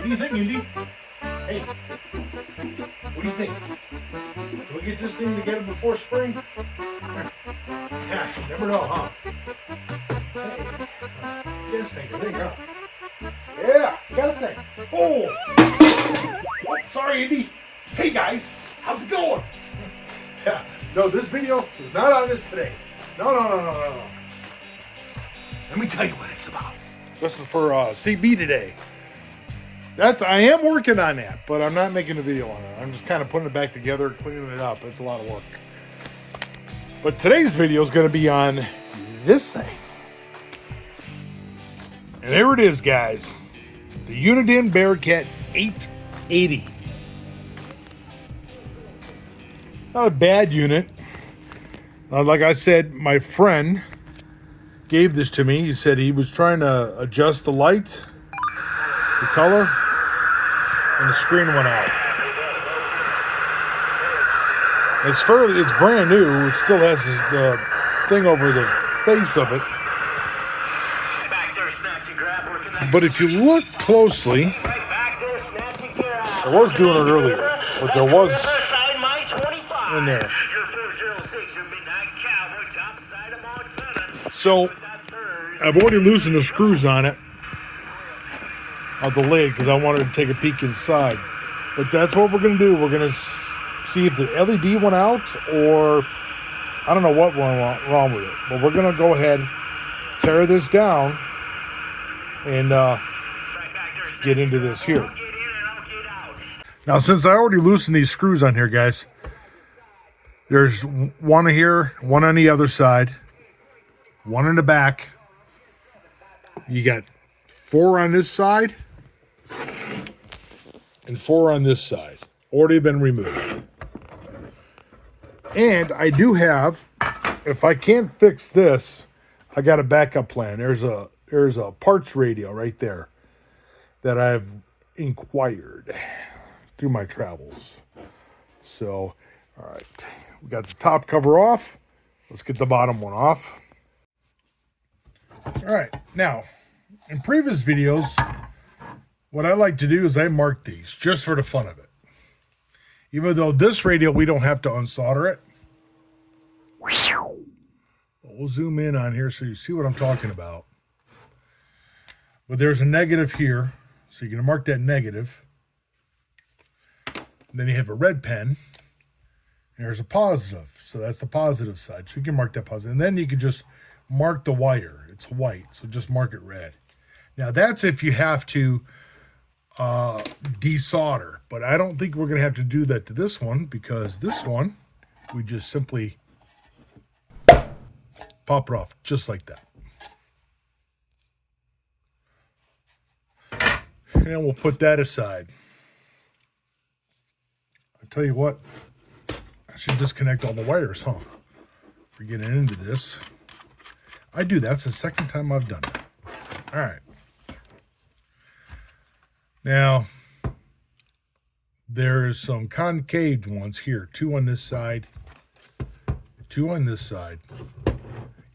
do you think, Indy? Hey, what do you think? Can we get this thing together before spring? Yeah, you never know, huh? Hey, gas tank, I think, huh? Yeah, gas tank. Oh, sorry, Indy. Hey, guys, how's it going? Yeah, no, this video is not on this today. No. Let me tell you what it's about. This is for CB today. I am working on that, but I'm not making a video on it. I'm just kind of putting it back together, cleaning it up. It's a lot of work. But today's video is going to be on this thing. And there it is, guys. The Uniden Bearcat 880. Not a bad unit. Like I said, my friend gave this to me. He said he was trying to adjust the light, the color, and the screen went out. It's brand new. It still has the thing over the face of it. But if you look closely, I was doing it earlier, but there was in there. So I've already loosened the screws on it, of the lid, because I wanted to take a peek inside. But that's what we're going to do. We're going to see if the LED went out, or I don't know what went wrong with it. But we're going to go ahead, tear this down, and get into this here. Now, since I already loosened these screws on here, guys, there's one here, one on the other side, one in the back. You got 4 on this side and 4 on this side. Already been removed. And I do have, if I can't fix this, I got a backup plan. There's a parts radio right there that I've inquired through my travels. So, all right. We got the top cover off. Let's get the bottom one off. All right. Now, in previous videos, what I like to do is I mark these just for the fun of it. Even though this radio, we don't have to unsolder it. We'll zoom in on here so you see what I'm talking about. But there's a negative here, so you're going to mark that negative. And then you have a red pen. And there's a positive, so that's the positive side. So you can mark that positive. And then you can just mark the wire. It's white, so just mark it red. Now, that's if you have to desolder. But I don't think we're going to have to do that to this one, because this one, we just simply pop it off, just like that. And then we'll put that aside. I'll tell you what, I should disconnect all the wires, huh? For getting into this. I do. That's the second time I've done it. All right. Now, there's some concave ones here. 2 on this side, 2 on this side.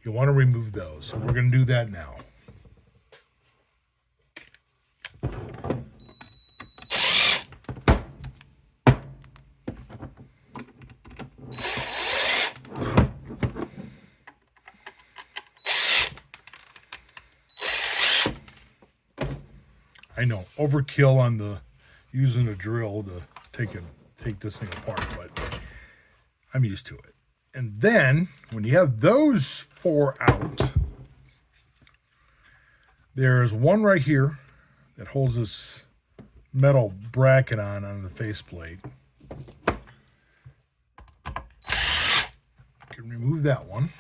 You want to remove those. So we're going to do that now. I know, overkill on the using a drill to take this thing apart, but I'm used to it. And then when you have those 4 out, there's one right here that holds this metal bracket on the faceplate. I can remove that one.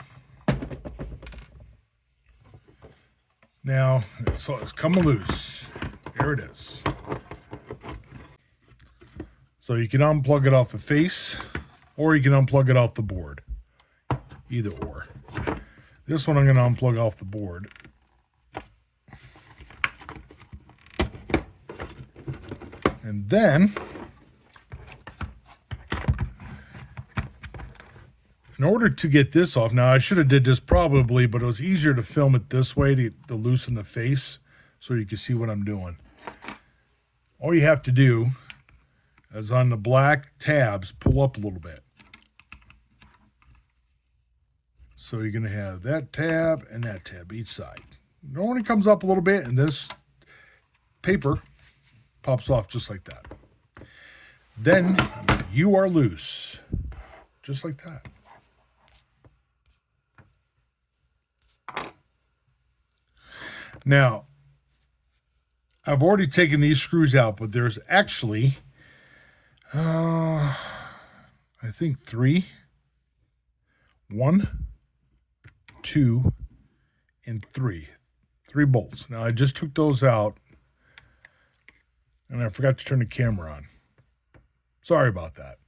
Now, so it's coming loose. There it is. So you can unplug it off the face, or you can unplug it off the board. Either or. This one I'm going to unplug off the board. And then, in order to get this off, now I should have did this probably, but it was easier to film it this way to loosen the face so you can see what I'm doing. all you have to do is on the black tabs, pull up a little bit. So you're going to have that tab and that tab each side. It only comes up a little bit, and this paper pops off just like that. Then you are loose, just like that. Now, I've already taken these screws out, but there's actually, I think 3. 1, 2, and 3. 3 bolts. Now, I just took those out, and I forgot to turn the camera on. Sorry about that.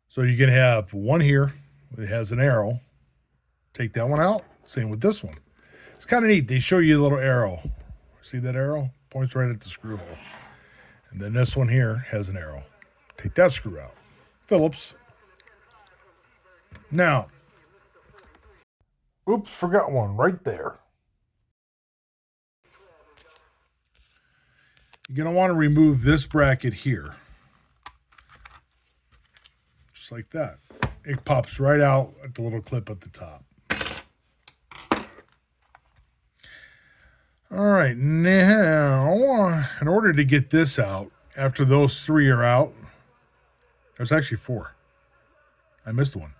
So you can have one here. It has an arrow. Take that one out. Same with this one. It's kind of neat. They show you a little arrow. See that arrow? Points right at the screw hole. And then this one here has an arrow. Take that screw out. Phillips. Now, oops, forgot one right there. You're going to want to remove this bracket here. Just like that. It pops right out at the little clip at the top. All right, now, in order to get this out, after those 3 are out, there's actually 4. I missed one.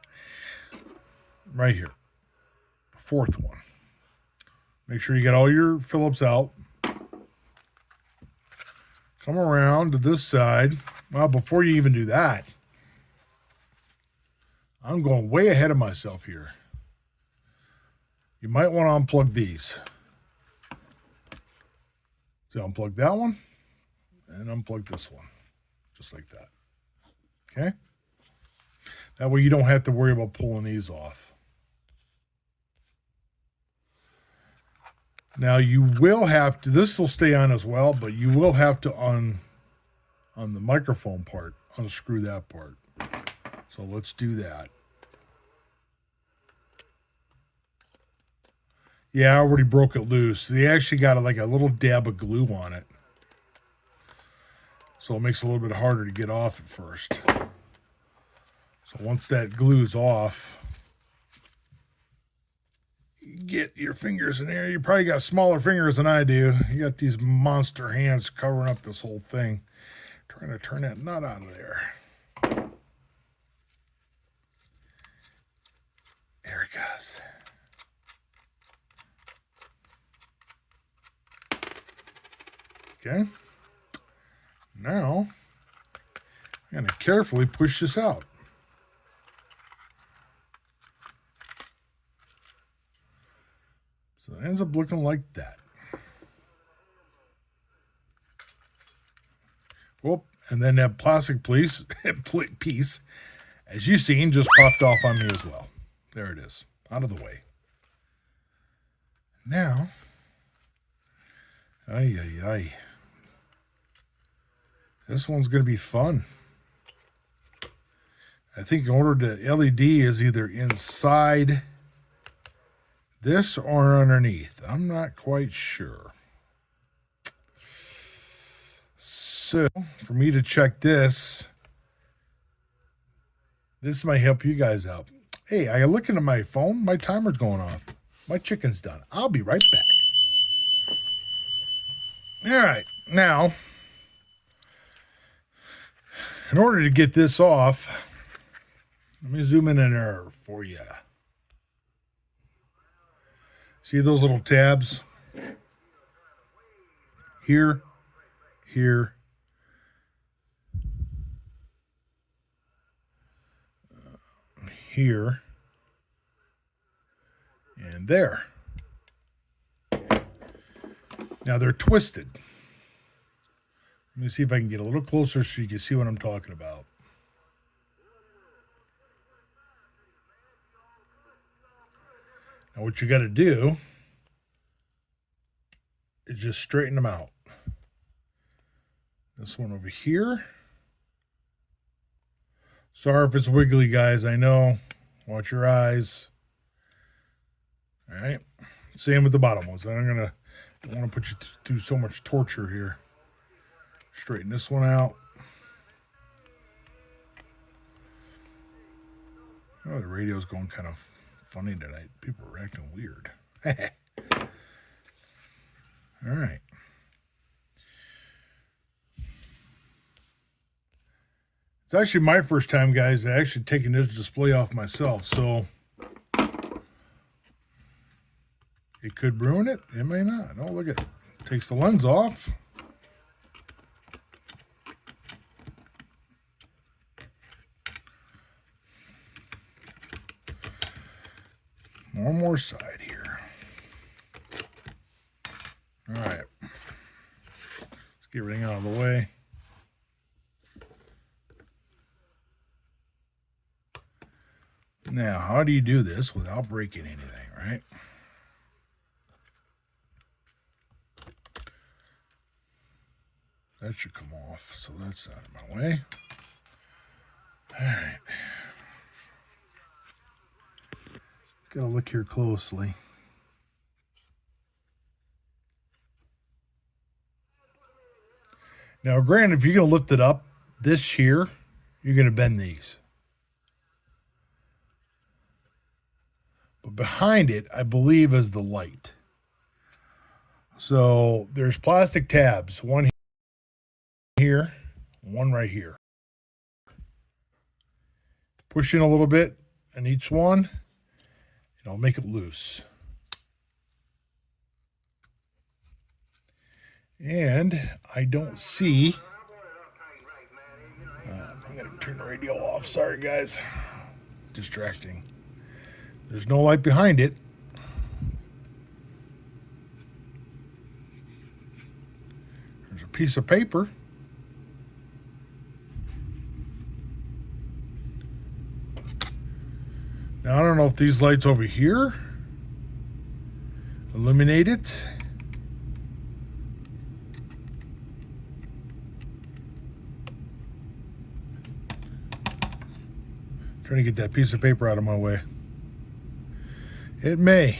Right here. 4th one. Make sure you get all your Phillips out. Come around to this side. Well, before you even do that, I'm going way ahead of myself here. You might want to unplug these. So unplug that one and unplug this one. Just like that. Okay? That way you don't have to worry about pulling these off. Now you will have to, this will stay on as well, but you will have to on the microphone part, unscrew that part. So let's do that. Yeah, I already broke it loose. They actually got like a little dab of glue on it. So it makes it a little bit harder to get off at first. So once that glue's off, you get your fingers in there. You probably got smaller fingers than I do. You got these monster hands covering up this whole thing. Trying to turn that nut out of there. There it goes. Okay. Now, I'm going to carefully push this out. So it ends up looking like that. Whoop. And then that plastic piece, as you've seen, just popped off on me as well. There it is. Out of the way. Now, ay. This one's going to be fun. I think in order to LED is either inside this or underneath. I'm not quite sure. So, for me to check this might help you guys out. Hey, I look into my phone. My timer's going off. My chicken's done. I'll be right back. All right. Now, in order to get this off, let me zoom in there for you. See those little tabs? Here, here, here, and there. Now they're twisted. Let me see if I can get a little closer so you can see what I'm talking about. Now what you got to do is just straighten them out. This one over here. Sorry if it's wiggly, guys. I know. Watch your eyes. All right. Same with the bottom ones. I'm going to Don't want to put you through so much torture here. Straighten this one out. Oh, the radio's going kind of funny tonight. People are acting weird. All right. It's actually my first time, guys, actually taking this display off myself, so it could ruin it. It may not. Oh, look at it. Takes the lens off. One more side here. All right. Let's get everything out of the way. Now, how do you do this without breaking anything, right? That should come off, so that's out of my way. All right. Gotta look here closely. Now, granted, if you're gonna lift it up, this here, you're gonna bend these. But behind it, I believe, is the light. So there's plastic tabs, one here, one right here. Push in a little bit on each one, and I'll make it loose. And I don't see. I'm going to turn the radio off. Sorry, guys. Distracting. There's no light behind it. There's a piece of paper. Now, I don't know if these lights over here illuminate it. Trying to get that piece of paper out of my way. It may.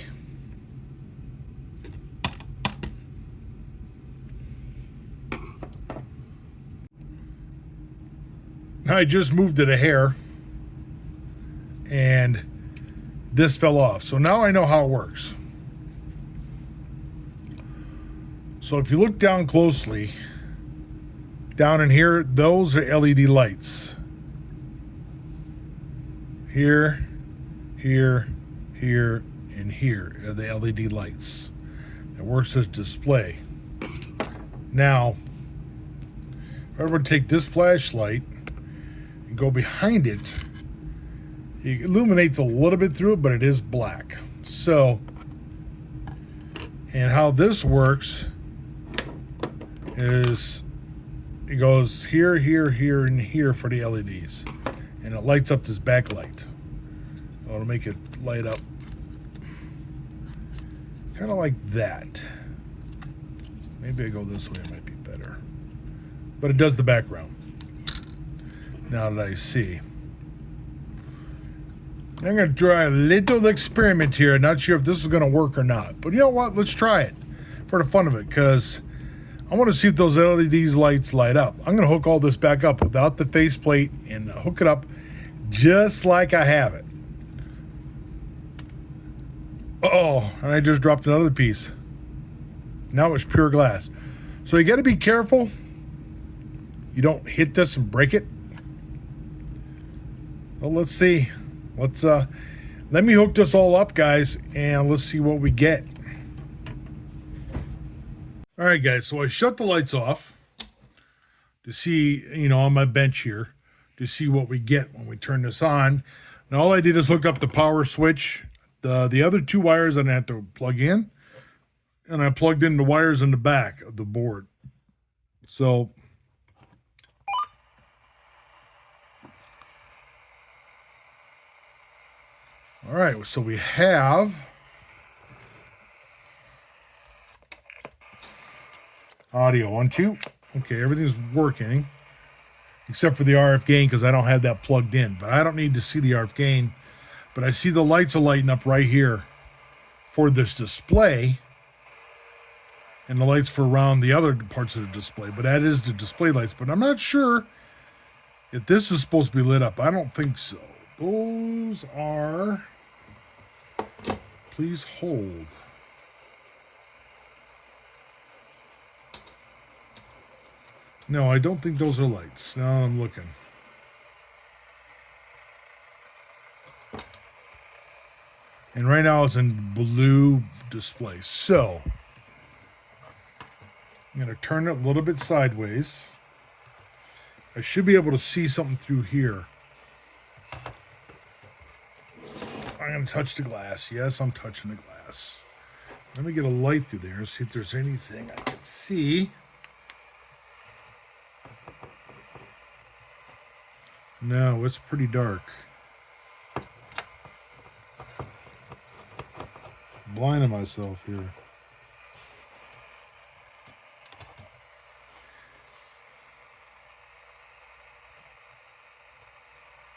I just moved it a hair and this fell off. So now I know how it works. So if you look down closely, down in here, those are LED lights. Here, here, here, and here are the LED lights. It works as display. Now, if I were to take this flashlight and go behind it, it illuminates a little bit through it, but it is black. So, and how this works is it goes here, here, here, and here for the LEDs. And it lights up this backlight. I want to make it light up kind of like that. Maybe I go this way, it might be better. But it does the background. Now that I see. I'm going to try a little experiment here. Not sure if this is going to work or not. But you know what? Let's try it for the fun of it, because I want to see if those LEDs lights light up. I'm going to hook all this back up without the faceplate and hook it up just like I have it. Uh-oh, and I just dropped another piece. Now it's pure glass. So you got to be careful. You don't hit this and break it. Well, let's see. Let me hook this all up, guys, and let's see what we get. All right, guys, so I shut the lights off to see, on my bench here, to see what we get when we turn this on. Now, all I did is hook up the power switch. The other two wires I didn't have to plug in, and I plugged in the wires in the back of the board. So, all right, so we have audio 1, 2. Okay, everything's working except for the RF gain because I don't have that plugged in. But I don't need to see the RF gain. But I see the lights are lighting up right here for this display. and the lights for around the other parts of the display. But that is the display lights. But I'm not sure if this is supposed to be lit up. I don't think so. Those are... Please hold. No, I don't think those are lights. Now I'm looking. And right now it's in blue display. So I'm going to turn it a little bit sideways. I should be able to see something through here. I'm going to touch the glass. Yes, I'm touching the glass. Let me get a light through there and see if there's anything I can see. No, it's pretty dark. I'm blinding myself here.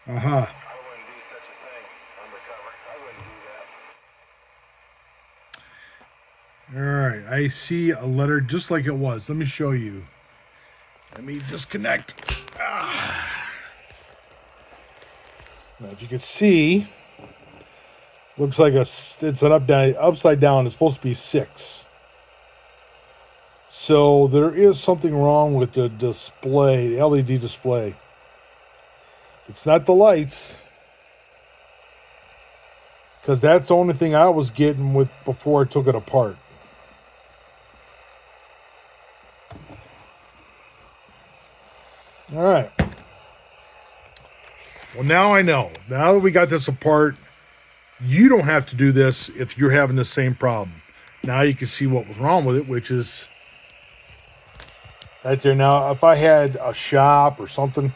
Aha. All right, I see a letter just like it was. Let me show you. Let me disconnect. Now, if you can see, looks like it's an upside down. It's supposed to be 6. So there is something wrong with the display, the LED display. It's not the lights, because that's the only thing I was getting with before I took it apart. All right. Well, now I know. Now that we got this apart, you don't have to do this if you're having the same problem. Now you can see what was wrong with it, which is right there. Now, if I had a shop or something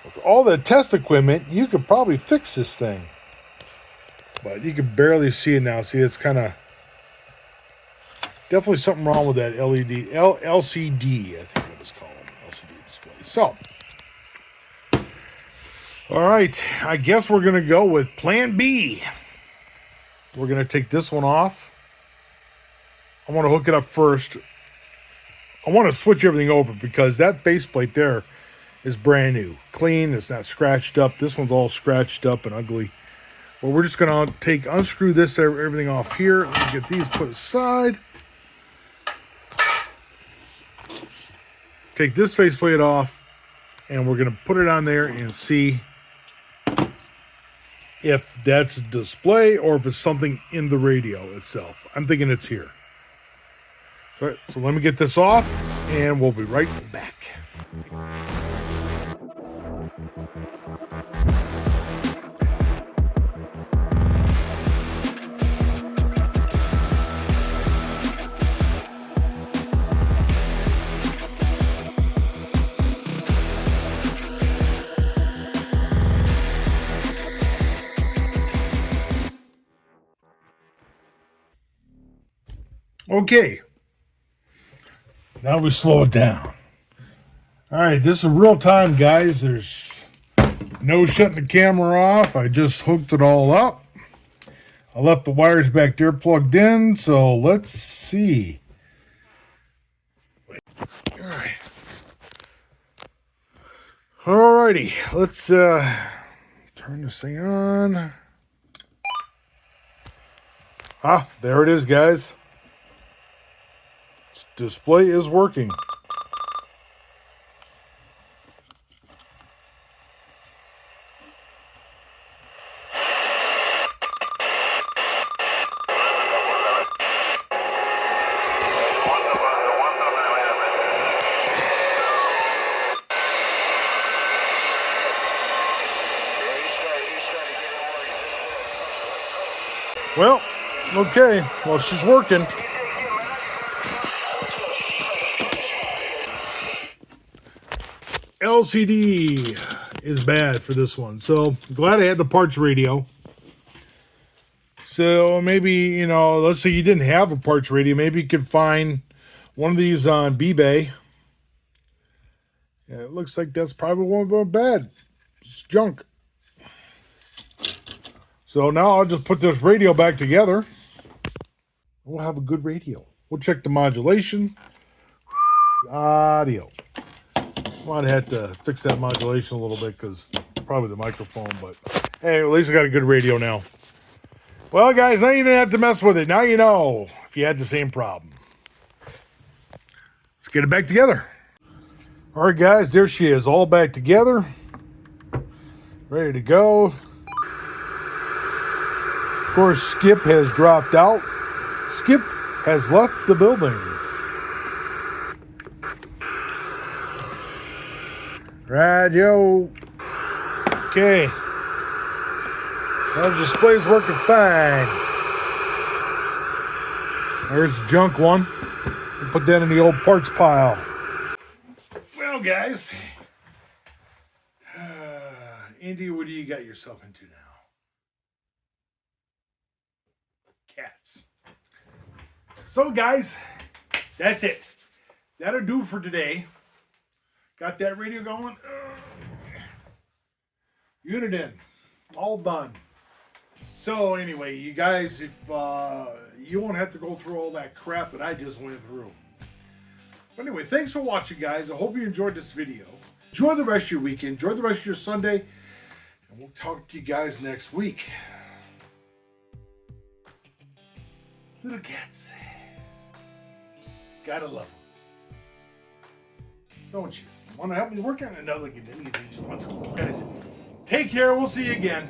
with all the test equipment, you could probably fix this thing. But you can barely see it now. See, it's kind of definitely something wrong with that LCD, I think it was called, LCD display. So, all right, I guess we're going to go with plan B. We're going to take this one off. I want to hook it up first. I want to switch everything over because that faceplate there is brand new. Clean, it's not scratched up. This one's all scratched up and ugly. Well, we're just going to unscrew this, everything off here. Let me get these put aside. Take this faceplate off, and we're going to put it on there and see if that's a display or if it's something in the radio itself. I'm thinking it's here. So let me get this off, and we'll be right back. Okay, now we slow it down. All right, this is real time, guys. There's no shutting the camera off. I just hooked it all up. I left the wires back there plugged in, so let's see. All right. All righty, let's turn this thing on. Ah, there it is, guys. Display is working. Well, okay. Well, she's working. LCD is bad for this one. So glad I had the parts radio. So maybe, let's say you didn't have a parts radio. Maybe you could find one of these on eBay. Yeah, it looks like that's probably one of them bad. It's junk. So now I'll just put this radio back together. We'll have a good radio. We'll check the modulation. Audio. Might have to fix that modulation a little bit because probably the microphone, but hey, at least I got a good radio now. Well, guys, now you didn't have to mess with it. Now you know if you had the same problem. Let's get it back together. All right, guys, there she is, all back together. Ready to go. Of course, Skip has dropped out. Skip has left the building. Radio. Okay. That display's working fine. There's junk one. We'll put that in the old parts pile. Well, guys. Andy, what do you got yourself into now? Cats. So, guys, that's it. That'll do for today. Got that radio going. Uniden. All done. So, anyway, you guys, if you won't have to go through all that crap that I just went through. But anyway, thanks for watching, guys. I hope you enjoyed this video. Enjoy the rest of your weekend. Enjoy the rest of your Sunday. And we'll talk to you guys next week. Little cats. Gotta love them. Don't you? Want to help me work on another? Get any of these ones, guys. Take care. We'll see you again.